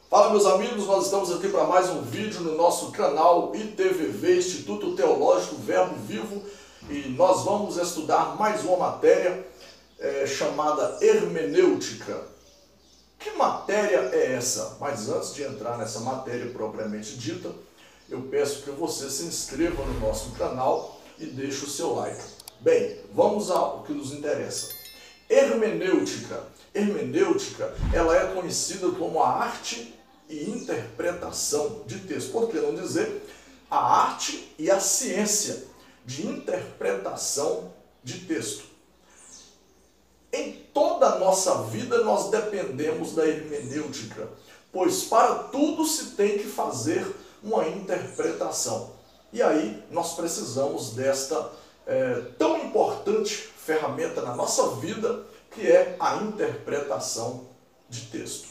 Fala, meus amigos, nós estamos aqui para mais um vídeo no nosso canal ITVV, Instituto Teológico Verbo Vivo, e nós vamos estudar mais uma matéria chamada hermenêutica. Que matéria é essa? Mas antes de entrar nessa matéria propriamente dita, eu peço que você se inscreva no nosso canal e deixe o seu like. Bem, vamos ao que nos interessa. Hermenêutica. Hermenêutica, ela é conhecida como a arte e interpretação de texto. Por que não dizer a arte e a ciência de interpretação de texto? Em toda a nossa vida nós dependemos da hermenêutica, pois para tudo se tem que fazer uma interpretação. E aí nós precisamos desta tão importante ferramenta na nossa vida, que é a interpretação de texto.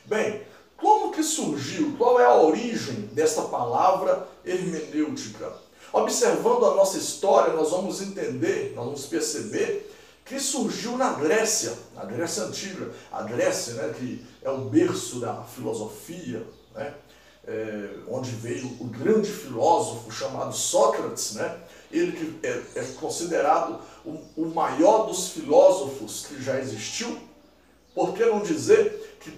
Bem, como que surgiu? Qual é a origem desta palavra hermenêutica? Observando a nossa história, nós vamos entender, nós vamos perceber que surgiu na Grécia Antiga. A Grécia, né, que é o berço da filosofia, né, onde veio o grande filósofo chamado Sócrates, né? Ele que é considerado o maior dos filósofos que já existiu. Por que não dizer que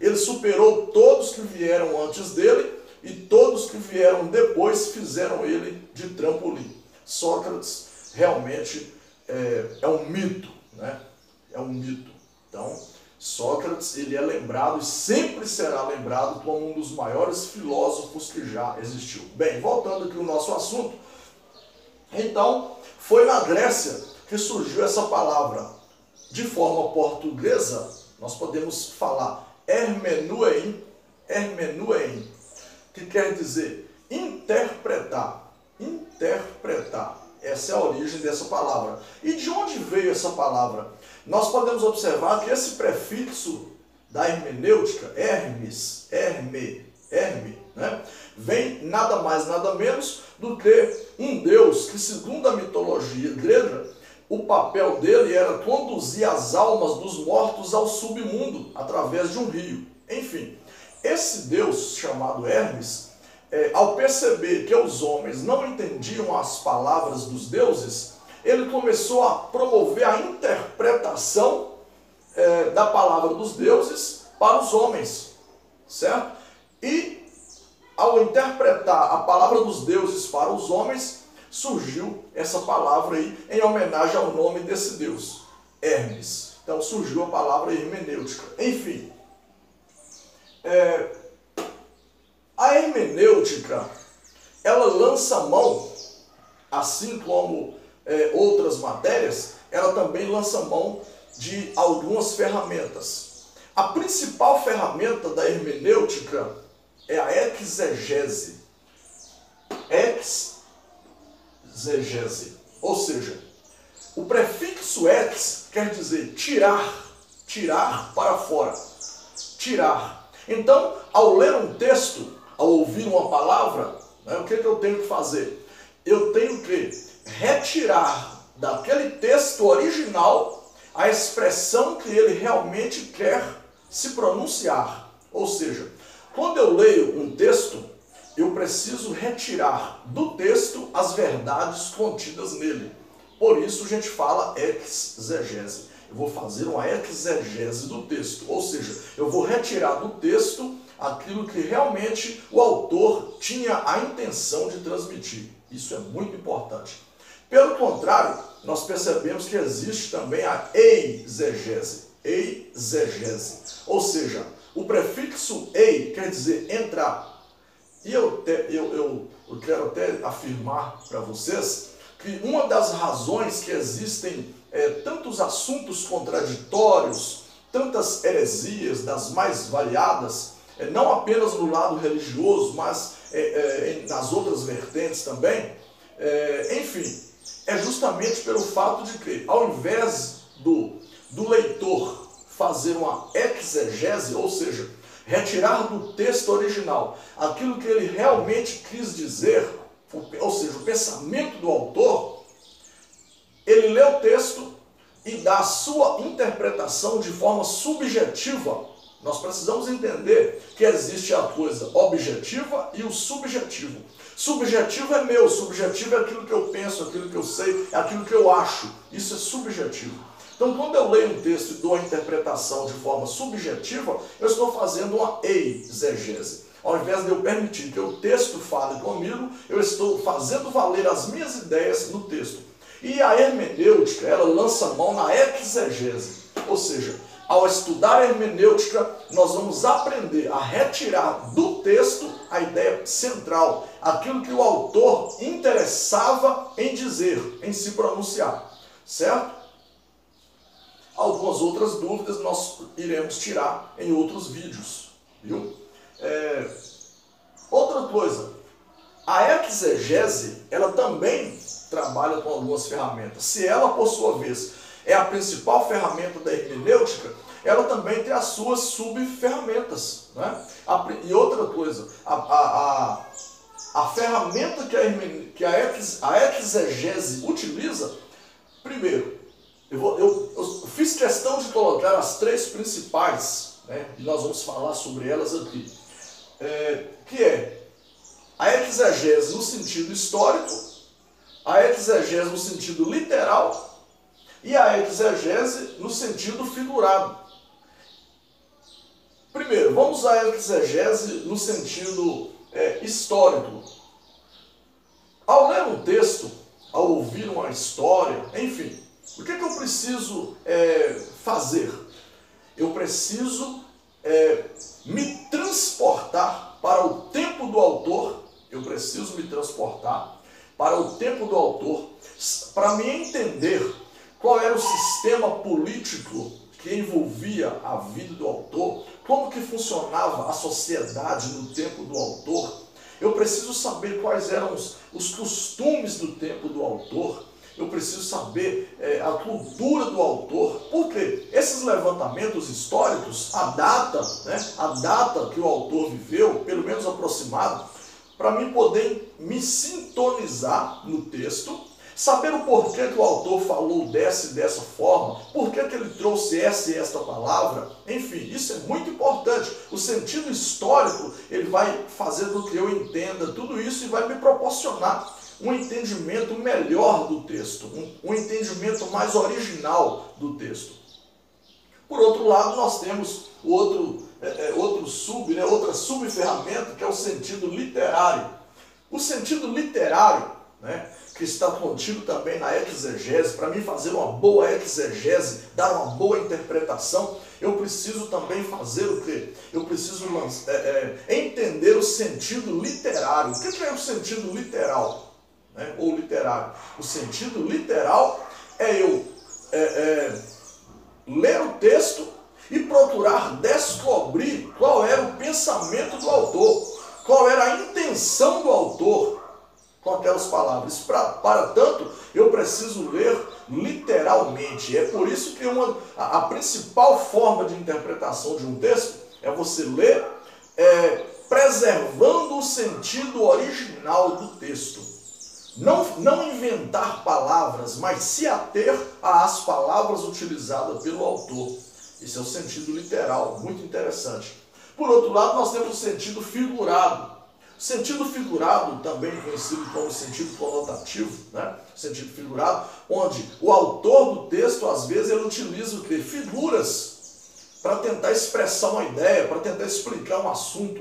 ele superou todos que vieram antes dele e todos que vieram depois fizeram ele de trampolim. Sócrates realmente é um mito, né? É um mito. Então, Sócrates, ele é lembrado e sempre será lembrado como um dos maiores filósofos que já existiu. Bem, voltando aqui ao nosso assunto, então, foi na Grécia que surgiu essa palavra. De forma portuguesa, nós podemos falar hermeneuein, que quer dizer interpretar, interpretar. Essa é a origem dessa palavra. E de onde veio essa palavra? Nós podemos observar que esse prefixo da hermenêutica, hermes, né, vem nada mais, nada menos do que um deus que, segundo a mitologia grega, o papel dele era conduzir as almas dos mortos ao submundo através de um rio. Enfim, esse deus chamado Hermes, ao perceber que os homens não entendiam as palavras dos deuses, ele começou a promover a interpretação da palavra dos deuses para os homens, certo? E ao interpretar a palavra dos deuses para os homens, surgiu essa palavra aí em homenagem ao nome desse deus, Hermes. Então surgiu a palavra hermenêutica. Enfim, a hermenêutica, ela lança mão, assim como outras matérias, ela também lança mão de algumas ferramentas. A principal ferramenta da hermenêutica é a exegese. Exegese. Ou seja, o prefixo ex quer dizer tirar, tirar para fora, tirar. Então, ao ler um texto, ao ouvir uma palavra, né, o que eu tenho que fazer? Eu tenho que retirar daquele texto original a expressão que ele realmente quer se pronunciar. Ou seja, quando eu leio um texto, eu preciso retirar do texto as verdades contidas nele. Por isso a gente fala exegese. Eu vou fazer uma exegese do texto, ou seja, eu vou retirar do texto aquilo que realmente o autor tinha a intenção de transmitir. Isso é muito importante. Pelo contrário, nós percebemos que existe também a eisegese. Eisegese. Ou seja, o prefixo ei quer dizer entrar. E eu quero até afirmar para vocês que uma das razões que existem tantos assuntos contraditórios, tantas heresias das mais variadas, não apenas no lado religioso, mas nas outras vertentes também, enfim, é justamente pelo fato de que, ao invés do leitor fazer uma exegese, ou seja, retirar do texto original aquilo que ele realmente quis dizer, ou seja, o pensamento do autor, ele lê o texto e dá a sua interpretação de forma subjetiva Nós precisamos entender que existe a coisa objetiva e o subjetivo. Subjetivo é meu, subjetivo é aquilo que eu penso, aquilo que eu sei, é aquilo que eu acho. Isso é subjetivo. Então, quando eu leio um texto e dou a interpretação de forma subjetiva, eu estou fazendo uma exegese. Ao invés de eu permitir que o texto fale comigo, eu estou fazendo valer as minhas ideias no texto. E a hermenêutica, ela lança mão na exegese. Ou seja, ao estudar a hermenêutica, nós vamos aprender a retirar do texto a ideia central, aquilo que o autor interessava em dizer, em se pronunciar, certo? Algumas outras dúvidas nós iremos tirar em outros vídeos, viu? Outra coisa, a exegese, ela também trabalha com algumas ferramentas. Se ela, por sua vez, é a principal ferramenta da hermenêutica, ela também tem as suas subferramentas, né? E outra coisa, a ferramenta que a exegese utiliza, primeiro, eu fiz questão de colocar as três principais, né? E nós vamos falar sobre elas aqui, que é a exegese no sentido histórico, a exegese no sentido literal e a exegese no sentido figurado. Primeiro, vamos à exegese no sentido histórico. Ao ler um texto, ao ouvir uma história, enfim, o que eu preciso fazer? Eu preciso me transportar para o tempo do autor, eu preciso me transportar para o tempo do autor, para me entender qual era o sistema político que envolvia a vida do autor, como que funcionava a sociedade no tempo do autor. Eu preciso saber quais eram os costumes do tempo do autor. Eu preciso saber a cultura do autor. Por quê? Esses levantamentos históricos, a data que o autor viveu, pelo menos aproximado, para mim poder me sintonizar no texto, saber o porquê que o autor falou dessa e dessa forma, por que ele trouxe essa e esta palavra, enfim, isso é muito importante. O sentido histórico, ele vai fazer com que eu entenda tudo isso e vai me proporcionar um entendimento melhor do texto, um entendimento mais original do texto. Por outro lado, nós temos outra subferramenta, que é o sentido literário. O sentido literário, né, que está contido também na exegese, para mim fazer uma boa exegese, dar uma boa interpretação, eu preciso também fazer o quê? Eu preciso entender o sentido literário. O que é o sentido literal? Ou literário? O sentido literal é eu ler o texto e procurar descobrir qual era o pensamento do autor, qual era a intenção do autor com aquelas palavras. Para tanto, eu preciso ler literalmente. É por isso que a principal forma de interpretação de um texto é você ler preservando o sentido original do texto. Não inventar palavras, mas se ater às palavras utilizadas pelo autor. Esse é o sentido literal, muito interessante. Por outro lado, nós temos o sentido figurado. O sentido figurado, também conhecido como sentido conotativo, né? Sentido figurado, onde o autor do texto, às vezes, ele utiliza o quê? Figuras para tentar expressar uma ideia, para tentar explicar um assunto.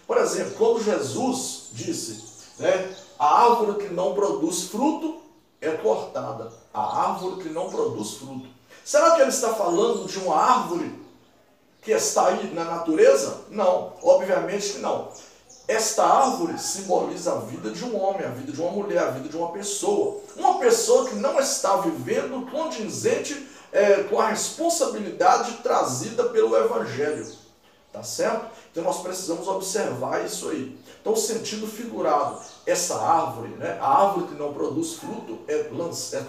Por exemplo, quando Jesus disse, né, a árvore que não produz fruto é cortada. A árvore que não produz fruto. Será que ele está falando de uma árvore que está aí na natureza? Não, obviamente que não. Esta árvore simboliza a vida de um homem, a vida de uma mulher, a vida de uma pessoa. Uma pessoa que não está vivendo condizente com a responsabilidade trazida pelo Evangelho. Tá certo? Então nós precisamos observar isso aí. Então o sentido figurado, essa árvore, né, a árvore que não produz fruto é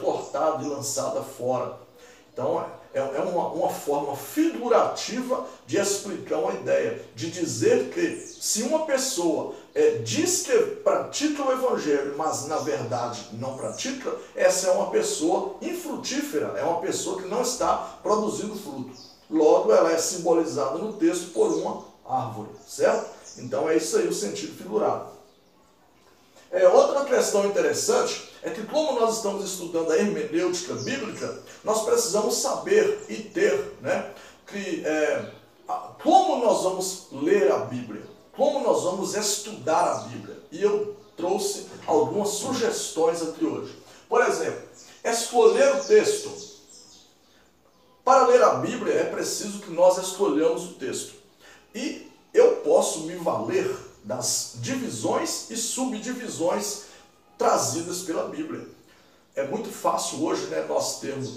cortada e lançada fora. Então é uma forma figurativa de explicar uma ideia, de dizer que se uma pessoa diz que pratica o Evangelho, mas na verdade não pratica, essa é uma pessoa infrutífera, é uma pessoa que não está produzindo fruto. logo ela é simbolizada no texto por uma árvore, certo? Então é isso aí o sentido figurado. Outra questão interessante é que, como nós estamos estudando a hermenêutica bíblica, nós precisamos saber e ter, né, como nós vamos ler a Bíblia, como nós vamos estudar a Bíblia. E eu trouxe algumas sugestões aqui hoje. Por exemplo, escolher o texto. Para ler a Bíblia é preciso que nós escolhamos o texto. E eu posso me valer das divisões e subdivisões trazidas pela Bíblia. É muito fácil hoje, né,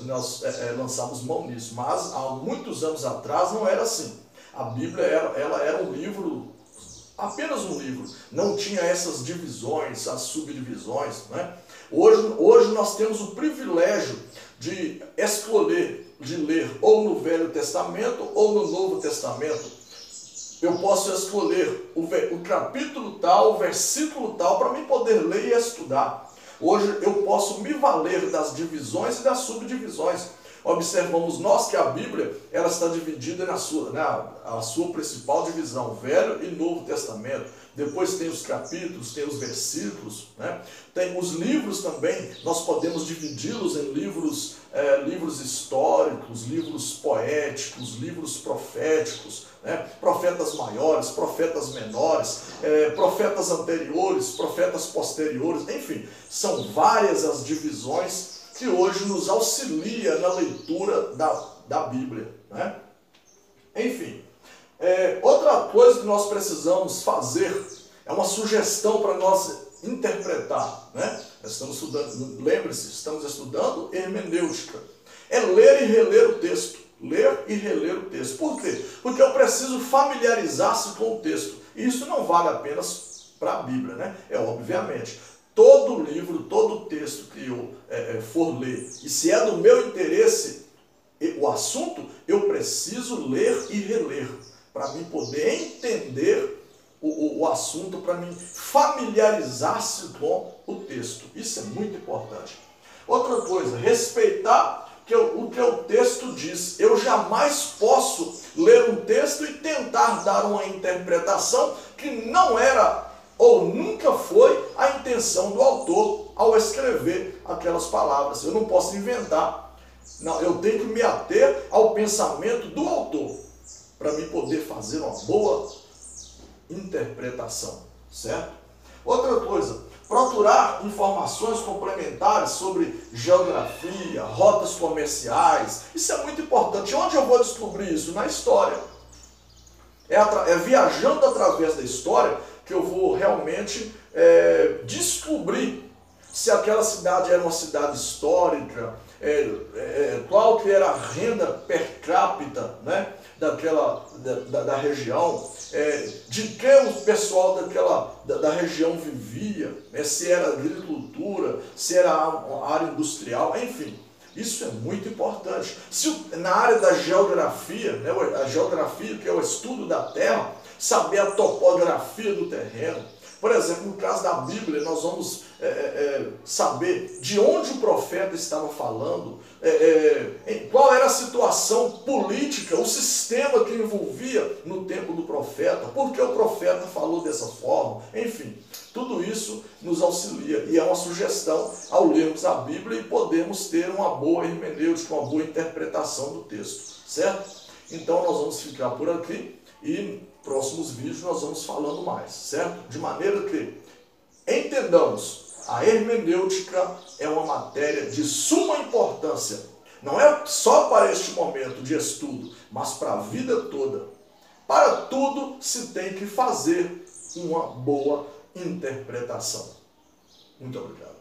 nós lançarmos mão nisso, mas há muitos anos atrás não era assim. A Bíblia ela era um livro, apenas um livro, não tinha essas divisões, as subdivisões, né? Hoje nós temos o privilégio de escolher, de ler ou no Velho Testamento ou no Novo Testamento. Eu posso escolher o capítulo tal, o versículo tal, para mim poder ler e estudar. Hoje eu posso me valer das divisões e das subdivisões. Observamos nós que a Bíblia ela está dividida a sua principal divisão, Velho e Novo Testamento. Depois tem os capítulos, tem os versículos, né? Tem os livros também, nós podemos dividi-los em livros históricos, livros poéticos, livros proféticos, né? Profetas maiores, profetas menores, profetas anteriores, profetas posteriores, enfim, são várias as divisões que hoje nos auxilia na leitura da Bíblia, né? Enfim, outra coisa que nós precisamos fazer é uma sugestão para nós interpretar, né? Estamos estudando, lembre-se, estamos estudando hermenêutica. É ler e reler o texto. Ler e reler o texto. Por quê? Porque eu preciso familiarizar-se com o texto. E isso não vale apenas para a Bíblia, né? Obviamente. Todo livro, todo texto que eu for ler, e se é do meu interesse o assunto, eu preciso ler e reler, para mim poder entender o assunto, para mim familiarizar-se com o texto. Isso é muito importante. Outra coisa, respeitar o que o texto diz. Eu jamais posso ler um texto e tentar dar uma interpretação que não era ou nunca foi a intenção do autor ao escrever aquelas palavras. Eu não posso inventar. Não, eu tenho que me ater ao pensamento do autor para me poder fazer uma boa interpretação, certo? Outra coisa, procurar informações complementares sobre geografia, rotas comerciais. Isso é muito importante. Onde eu vou descobrir isso? Na história. É viajando através da história que eu vou realmente descobrir se aquela cidade era uma cidade histórica, qual que era a renda per capita, né, da região, de que o pessoal da região vivia, né, se era agricultura, se era área industrial, enfim. Isso é muito importante. Na área da geografia, né, a geografia, que é o estudo da terra, saber a topografia do terreno. Por exemplo, no caso da Bíblia, nós vamos saber de onde o profeta estava falando, qual era a situação política, o sistema que envolvia no tempo do profeta, por que o profeta falou dessa forma, enfim. Tudo isso nos auxilia e é uma sugestão ao lermos a Bíblia e podermos ter uma boa hermenêutica, uma boa interpretação do texto, certo? Então nós vamos ficar por aqui e em próximos vídeos nós vamos falando mais, certo? De maneira que entendamos, a hermenêutica é uma matéria de suma importância. Não é só para este momento de estudo, mas para a vida toda. Para tudo se tem que fazer uma boa interpretação. Muito obrigado.